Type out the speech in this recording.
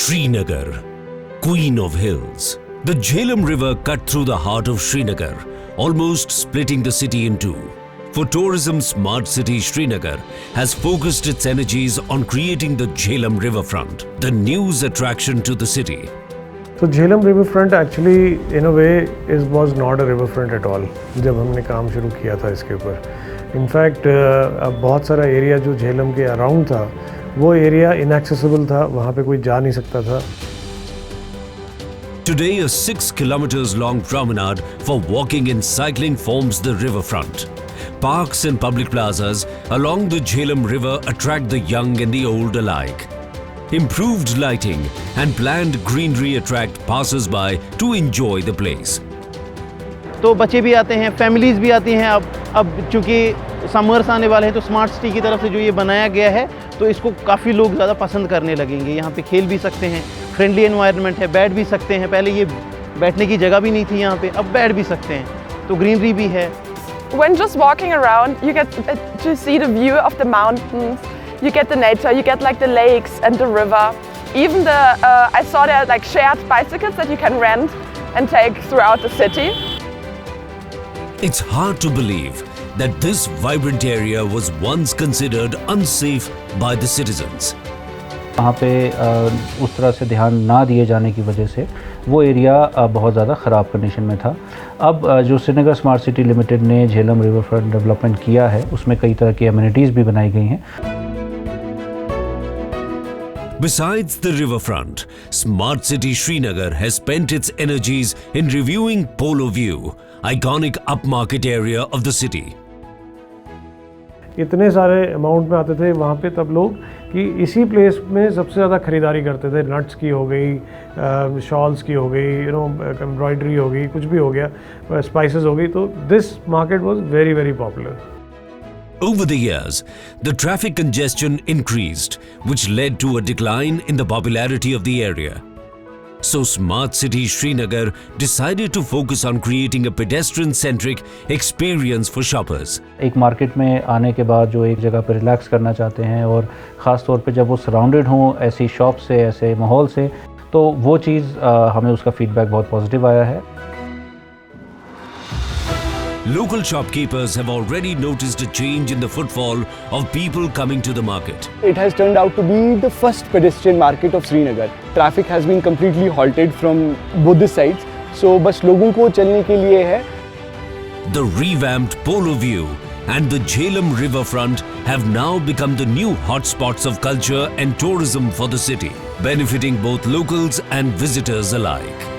Srinagar, Queen of Hills. The Jhelum River cut through the heart of Srinagar, almost splitting the city in two. For tourism, Smart City Srinagar has focused its energies on creating the Jhelum Riverfront, the news attraction to the city. So Jhelum Riverfront actually in a way was not a riverfront at all जब हमने काम शुरू किया था इसके ऊपर. In fact बहुत सारा एरिया जो झेलम के अराउंड था वो एरिया inaccessible था, वहाँ पे कोई जा नहीं सकता था. Today, a 6 kilometers long promenade for walking and cycling forms the riverfront. Parks and public plazas along the Jhelum River attract the young and the old alike. Improved lighting and planned greenery attract passers-by to enjoy the place. तो बच्चे भी आते हैं, families भी आती हैं. अब चूँकि समर्स आने वाले हैं तो स्मार्ट सिटी की तरफ से जो ये बनाया गया है तो इसको काफ़ी लोग ज़्यादा पसंद करने लगेंगे. यहाँ पे खेल भी सकते हैं, फ्रेंडली एनवायरनमेंट है, बैठ भी सकते हैं. पहले ये बैठने की जगह भी नहीं थी यहाँ पे, अब बैठ भी सकते हैं. तो ग्रीनरी भी है. When just walking around, you get to see the view of the mountains. You get the nature. You get like the lakes and the river. Even I saw there like shared bicycles that you can rent and take throughout the city. It's hard to believe that this vibrant area was once considered unsafe by the citizens. वहाँ पे उस तरह से ध्यान ना दिए जाने की वजह से वो एरिया बहुत ज़्यादा ख़राब कंडीशन में था. अब जो श्रीनगर स्मार्ट सिटी लिमिटेड ने झेलम रिवरफ्रंट डेवलपमेंट किया है उसमें कई तरह की एमिनिटीज़ भी बनाई गई हैं. Besides the riverfront, Smart City Srinagar has spent its energies in reviewing Polo View, iconic upmarket area of the city. इतने सारे अमाउंट में आते थे वहाँ पे तब लोग कि इसी प्लेस में सबसे ज़्यादा ख़रीदारी करते थे. नट्स की हो गई, शॉल्स की हो गई, एम्ब्रॉयडरी हो गई, कुछ भी हो गया, स्पाइसेस हो गई. तो this market was very very popular. Over the years, the traffic congestion increased, which led to a decline in the popularity of the area. So Smart City Srinagar decided to focus on creating a pedestrian-centric experience for shoppers. एक market में आने के बाद जो एक जगह पर relax करना चाहते हैं और ख़ास तौर पे जब वो सराउंडेड हों ऐसी शॉप से, ऐसे माहौल से, तो वो चीज़ हमें उसका फीडबैक बहुत पॉजिटिव आया है. Local shopkeepers have already noticed a change in the footfall of people coming to the market. It has turned out to be the first pedestrian market of Srinagar. Traffic has been completely halted from both the sides. So बस लोगों को चलने के लिए है. The revamped Polo View and the Jhelum Riverfront have now become the new hotspots of culture and tourism for the city, benefiting both locals and visitors alike.